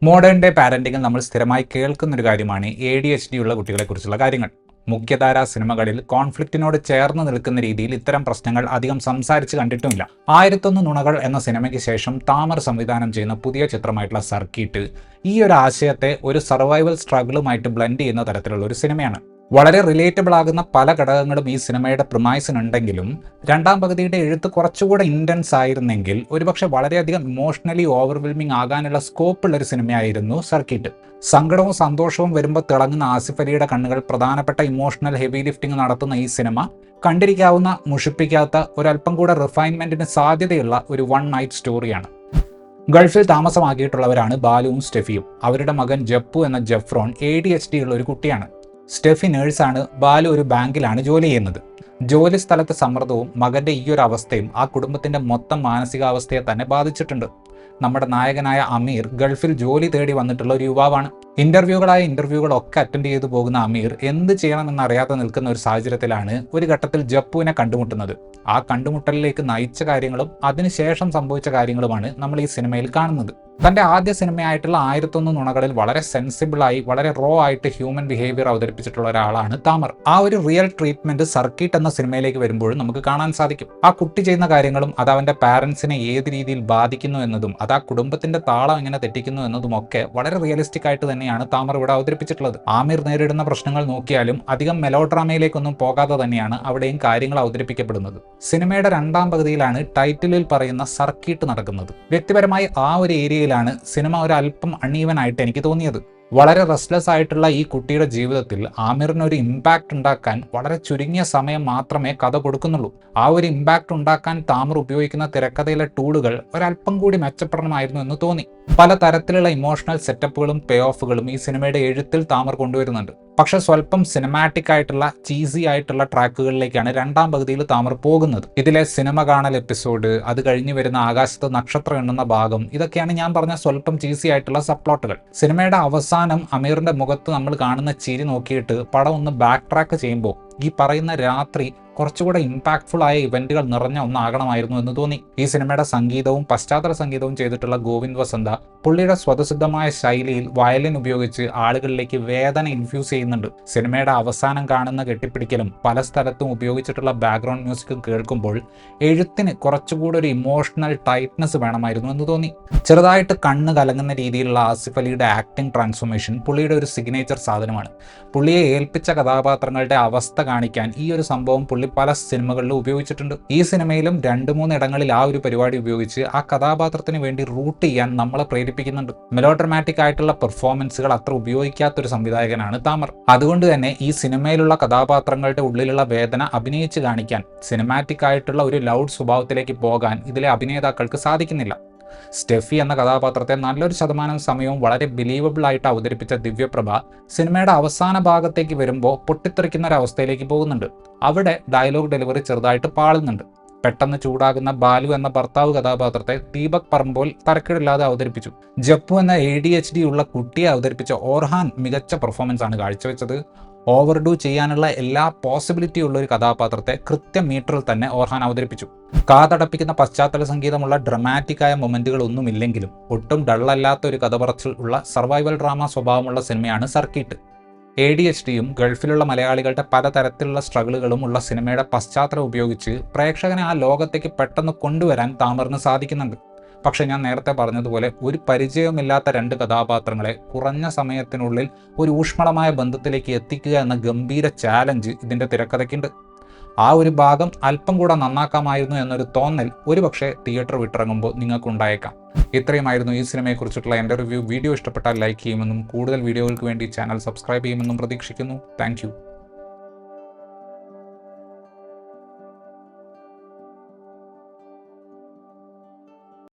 Modern day പാരന്റിങ്ങിൽ നമ്മൾ സ്ഥിരമായി കേൾക്കുന്നൊരു കാര്യമാണ് ADHD ഉള്ള കുട്ടികളെക്കുറിച്ചുള്ള കാര്യങ്ങൾ. മുഖ്യധാരാ സിനിമകളിൽ കോൺഫ്ലിക്റ്റിനോട് ചേർന്ന് നിൽക്കുന്ന രീതിയിൽ ഇത്തരം പ്രശ്നങ്ങൾ അധികം സംസാരിച്ച് കണ്ടിട്ടുമില്ല. 1001 നുണകൾ എന്ന സിനിമയ്ക്ക് ശേഷം താമർ സംവിധാനം ചെയ്യുന്ന പുതിയ ചിത്രമായിട്ടുള്ള സർക്കിട്ട് ഈ ഒരു ആശയത്തെ ഒരു സർവൈവൽ സ്ട്രഗിളുമായിട്ട് ബ്ലെൻഡ് ചെയ്യുന്ന തരത്തിലുള്ള ഒരു സിനിമയാണ്. വളരെ റിലേറ്റബിൾ ആകുന്ന പല ഘടകങ്ങളും ഈ സിനിമയുടെ പ്രിമൈസിനുണ്ടെങ്കിലും രണ്ടാം പകുതിയുടെ എഴുത്ത് കുറച്ചുകൂടെ ഇൻറ്റൻസ് ആയിരുന്നെങ്കിൽ ഒരുപക്ഷെ വളരെയധികം ഇമോഷണലി ഓവർവെൽമിംഗ് ആകാനുള്ള സ്കോപ്പുള്ള ഒരു സിനിമയായിരുന്നു സർക്കിട്ട്. സങ്കടവും സന്തോഷവും വരുമ്പോൾ തിളങ്ങുന്ന ആസിഫ് അലിയുടെ കണ്ണുകൾ പ്രധാനപ്പെട്ട ഇമോഷണൽ ഹെവി ലിഫ്റ്റിംഗ് നടത്തുന്ന ഈ സിനിമ കണ്ടിരിക്കാവുന്ന, മുഷിപ്പിക്കാത്ത, ഒരല്പം കൂടെ റിഫൈൻമെന്റിന് സാധ്യതയുള്ള ഒരു വൺ നൈറ്റ് സ്റ്റോറിയാണ്. ഗൾഫിൽ താമസമാക്കിയിട്ടുള്ളവരാണ് ബാലുവും സ്റ്റെഫിയും. അവരുടെ മകൻ ജപ്പു എന്ന ജെഫ്രോൺ ADHD ഉള്ള ഒരു കുട്ടിയാണ്. സ്റ്റെഫി നേഴ്സാണ്, ബാലു ഒരു ബാങ്കിലാണ് ജോലി ചെയ്യുന്നത്. ജോലി സ്ഥലത്തെ സമ്മർദ്ദവും മകന്റെ ഈ ഒരു അവസ്ഥയും ആ കുടുംബത്തിന്റെ മൊത്തം മാനസികാവസ്ഥയെ തന്നെ ബാധിച്ചിട്ടുണ്ട്. നമ്മുടെ നായകനായ അമീർ ഗൾഫിൽ ജോലി തേടി വന്നിട്ടുള്ള ഒരു യുവാവാണ്. ഇന്റർവ്യൂകളൊക്കെ അറ്റൻഡ് ചെയ്തു പോകുന്ന അമീർ എന്ത് ചെയ്യണമെന്ന് അറിയാതെ നിൽക്കുന്ന ഒരു സാഹചര്യത്തിലാണ് ഒരു ഘട്ടത്തിൽ ജപ്പുവിനെ കണ്ടുമുട്ടുന്നത്. ആ കണ്ടുമുട്ടലിലേക്ക് നയിച്ച കാര്യങ്ങളും അതിനുശേഷം സംഭവിച്ച കാര്യങ്ങളുമാണ് നമ്മൾ ഈ സിനിമയിൽ കാണുന്നത്. തന്റെ ആദ്യ സിനിമയായിട്ടുള്ള 1001 നുണകളിൽ വളരെ സെൻസിബിളായി, വളരെ റോ ആയിട്ട് ഹ്യൂമൻ ബിഹേവിയർ അവതരിപ്പിച്ചിട്ടുള്ള ഒരാളാണ് താമർ. ആ ഒരു റിയൽ ട്രീറ്റ്മെന്റ് സർക്കിട്ട് എന്ന സിനിമയിലേക്ക് വരുമ്പോഴും നമുക്ക് കാണാൻ സാധിക്കും. ആ കുട്ടി ചെയ്യുന്ന കാര്യങ്ങളും അത് അവന്റെ പാരന്റ്സിനെ ഏത് രീതിയിൽ ബാധിക്കുന്നു എന്നതും അത് ആ കുടുംബത്തിന്റെ താളം എങ്ങനെ തെറ്റിക്കുന്നു എന്നതും ഒക്കെ വളരെ റിയലിസ്റ്റിക് ആയിട്ട് തന്നെയാണ് താമർ ഇവിടെ അവതരിപ്പിച്ചിട്ടുള്ളത്. ആമിർ നേരിടുന്ന പ്രശ്നങ്ങൾ നോക്കിയാലും അധികം മെലോഡ്രാമയിലേക്കൊന്നും പോകാതെ തന്നെയാണ് അവിടെയും കാര്യങ്ങൾ അവതരിപ്പിക്കപ്പെടുന്നത്. സിനിമയുടെ രണ്ടാം പകുതിയിലാണ് ടൈറ്റിലിൽ പറയുന്ന സർക്കിട്ട് നടക്കുന്നത്. വ്യക്തിപരമായി ആ ഒരു ഏരിയയിലാണ് സിനിമ ഒരു അല്പം അൺഈവൻ ആയിട്ട് എനിക്ക് തോന്നിയത്. വളരെ റെസ്റ്റ്ലെസ് ആയിട്ടുള്ള ഈ കുട്ടിയുടെ ജീവിതത്തിൽ ആമിറിന് ഒരു ഇമ്പാക്റ്റ് ഉണ്ടാക്കാൻ വളരെ ചുരുങ്ങിയ സമയം മാത്രമേ കഥ കൊടുക്കുന്നുള്ളൂ. ആ ഒരു ഇമ്പാക്റ്റ് ഉണ്ടാക്കാൻ താമർ ഉപയോഗിക്കുന്ന തിരക്കഥയിലെ ടൂളുകൾ ഒരല്പം കൂടി മെച്ചപ്പെടണമായിരുന്നു എന്ന് തോന്നി. പല തരത്തിലുള്ള ഇമോഷണൽ സെറ്റപ്പുകളും പേ ഓഫുകളും ഈ സിനിമയുടെ എഴുത്തിൽ താമർ കൊണ്ടുവരുന്നുണ്ട്. പക്ഷെ സ്വല്പം സിനിമാറ്റിക് ആയിട്ടുള്ള, ചീസി ആയിട്ടുള്ള ട്രാക്കുകളിലേക്കാണ് രണ്ടാം പകുതിയിൽ താമർ പോകുന്നത്. ഇതിലെ സിനിമ കാണൽ എപ്പിസോഡ്, അത് കഴിഞ്ഞ് വരുന്ന ആകാശത്ത് നക്ഷത്രം എണ്ണുന്ന ഭാഗം, ഇതൊക്കെയാണ് ഞാൻ പറഞ്ഞ സ്വല്പം ചീസി ആയിട്ടുള്ള സബ്പ്ലോട്ടുകൾ. സിനിമയുടെ അവസാനം അമീറിന്റെ മുഖത്ത് നമ്മൾ കാണുന്ന ചിരി നോക്കിയിട്ട് പടം ഒന്ന് ബാക്ക് ട്രാക്ക് ചെയ്യുമ്പോൾ ഈ പറയുന്ന രാത്രി കുറച്ചുകൂടെ ഇമ്പാക്ട്ഫുൾ ആയ ഇവന്റുകൾ നിറഞ്ഞ ഒന്നാകണമായിരുന്നു എന്ന് തോന്നി. ഈ സിനിമയുടെ സംഗീതവും പശ്ചാത്തല സംഗീതവും ചെയ്തിട്ടുള്ള ഗോവിന്ദ് വസന്ത പുള്ളിയുടെ സ്വതസിദ്ധമായ ശൈലിയിൽ വയലിൻ ഉപയോഗിച്ച് ആളുകളിലേക്ക് വേദന ഇൻഫ്യൂസ് ചെയ്യുന്നുണ്ട്. സിനിമയുടെ അവസാനം കാണുന്ന കെട്ടിപ്പിടിക്കലും പല സ്ഥലത്തും ഉപയോഗിച്ചിട്ടുള്ള ബാക്ക്ഗ്രൗണ്ട് മ്യൂസിക്കും കേൾക്കുമ്പോൾ എഴുത്തിന് കുറച്ചുകൂടി ഒരു ഇമോഷണൽ ടൈറ്റ്നസ് വേണമായിരുന്നു എന്ന് തോന്നി. ചെറുതായിട്ട് കണ്ണ് കലങ്ങുന്ന രീതിയിലുള്ള ആസിഫ് അലിയുടെ ആക്ടിംഗ് ട്രാൻസ്ഫോർമേഷൻ പുള്ളിയുടെ ഒരു സിഗ്നേച്ചർ സാധനമാണ്. പുള്ളിയെ ഏൽപ്പിച്ച കഥാപാത്രങ്ങളുടെ അവസ്ഥ കാണിക്കാൻ ഈ ഒരു സംഭവം പുള്ളി പല സിനിമകളിലും ഉപയോഗിച്ചിട്ടുണ്ട്. ഈ സിനിമയിലും 2-3 ഇടങ്ങളിൽ ആ ഒരു പരിപാടി ഉപയോഗിച്ച് ആ കഥാപാത്രത്തിന് വേണ്ടി റൂട്ട് ചെയ്യാൻ നമ്മളെ പ്രേരിപ്പിക്കുന്നുണ്ട്. മെലോഡ്രമാറ്റിക് ആയിട്ടുള്ള പെർഫോമൻസുകൾ അത്ര ഉപയോഗിക്കാത്തൊരു സംവിധായകനാണ് താമർ. അതുകൊണ്ട് തന്നെ ഈ സിനിമയിലുള്ള കഥാപാത്രങ്ങളുടെ ഉള്ളിലുള്ള വേദന അഭിനയിച്ച് കാണിക്കാൻ, സിനിമാറ്റിക് ആയിട്ടുള്ള ഒരു ലൗഡ് സ്വഭാവത്തിലേക്ക് പോകാൻ ഇതിലെ അഭിനേതാക്കൾക്ക് സാധിക്കുന്നില്ല. സ്റ്റെഫി എന്ന കഥാപാത്രത്തെ നല്ലൊരു ശതമാനം സമയവും വളരെ ബിലീവബിൾ ആയിട്ട് അവതരിപ്പിച്ച ദിവ്യപ്രഭ സിനിമയുടെ അവസാന ഭാഗത്തേക്ക് വരുമ്പോൾ പൊട്ടിത്തെറിക്കുന്ന ഒരു അവസ്ഥയിലേക്ക് പോകുന്നുണ്ട്. അവിടെ ഡയലോഗ് ഡെലിവറി ചെറുതായിട്ട് പാളുന്നുണ്ട്. പെട്ടെന്ന് ചൂടാകുന്ന ബാലു എന്ന ഭർത്താവ് കഥാപാത്രത്തെ ദീപക് പറമ്പോൽ തരക്കേടില്ലാതെ അവതരിപ്പിച്ചു. ജപ്പു എന്ന ADHD ഉള്ള കുട്ടിയെ അവതരിപ്പിച്ച ഓർഹാൻ മികച്ച പെർഫോമൻസ് ആണ് കാഴ്ചവെച്ചത്. ഓവർഡു ചെയ്യാനുള്ള എല്ലാ പോസിബിലിറ്റി ഉള്ള ഒരു കഥാപാത്രത്തെ കൃത്യം മീറ്ററിൽ തന്നെ ഓർഹാൻ അവതരിപ്പിച്ചു. കാതടപ്പിക്കുന്ന പശ്ചാത്തല സംഗീതമുള്ള ഡ്രമാറ്റിക്കായ മൊമെന്റുകൾ ഒന്നുമില്ലെങ്കിലും ഒട്ടും ഡള്ളല്ലാത്ത ഒരു കഥ പറച്ചിൽ ഉള്ള സർവൈവൽ ഡ്രാമ സ്വഭാവമുള്ള സിനിമയാണ് സർക്കിട്ട്. ADHDയും ഗൾഫിലുള്ള മലയാളികളുടെ പലതരത്തിലുള്ള സ്ട്രഗിളുകളും ഉള്ള സിനിമയുടെ പശ്ചാത്തലം ഉപയോഗിച്ച് പ്രേക്ഷകനെ ആ ലോകത്തേക്ക് പെട്ടെന്ന് കൊണ്ടുവരാൻ താമറിന് സാധിക്കുന്നുണ്ട്. പക്ഷെ ഞാൻ നേരത്തെ പറഞ്ഞതുപോലെ ഒരു പരിചയമില്ലാത്ത 2 കഥാപാത്രങ്ങളെ കുറഞ്ഞ സമയത്തിനുള്ളിൽ ഒരു ഊഷ്മളമായ ബന്ധത്തിലേക്ക് എത്തിക്കുക എന്ന ഗംഭീര ചാലഞ്ച് ഇതിൻ്റെ തിരക്കഥയ്ക്കുണ്ട്. ആ ഒരു ഭാഗം അല്പം കൂടെ നന്നാക്കാമായിരുന്നു എന്നൊരു തോന്നൽ ഒരുപക്ഷെ തിയേറ്റർ വിട്ടിറങ്ങുമ്പോൾ നിങ്ങൾക്കുണ്ടായേക്കാം. ഇത്രയുമായിരുന്നു ഈ സിനിമയെക്കുറിച്ചിട്ടുള്ള എൻ്റെ റിവ്യൂ. വീഡിയോ ഇഷ്ടപ്പെട്ടാൽ ലൈക്ക് ചെയ്യുമെന്നും കൂടുതൽ വീഡിയോകൾക്ക് വേണ്ടി ചാനൽ സബ്സ്ക്രൈബ് ചെയ്യുമെന്നും പ്രതീക്ഷിക്കുന്നു. താങ്ക്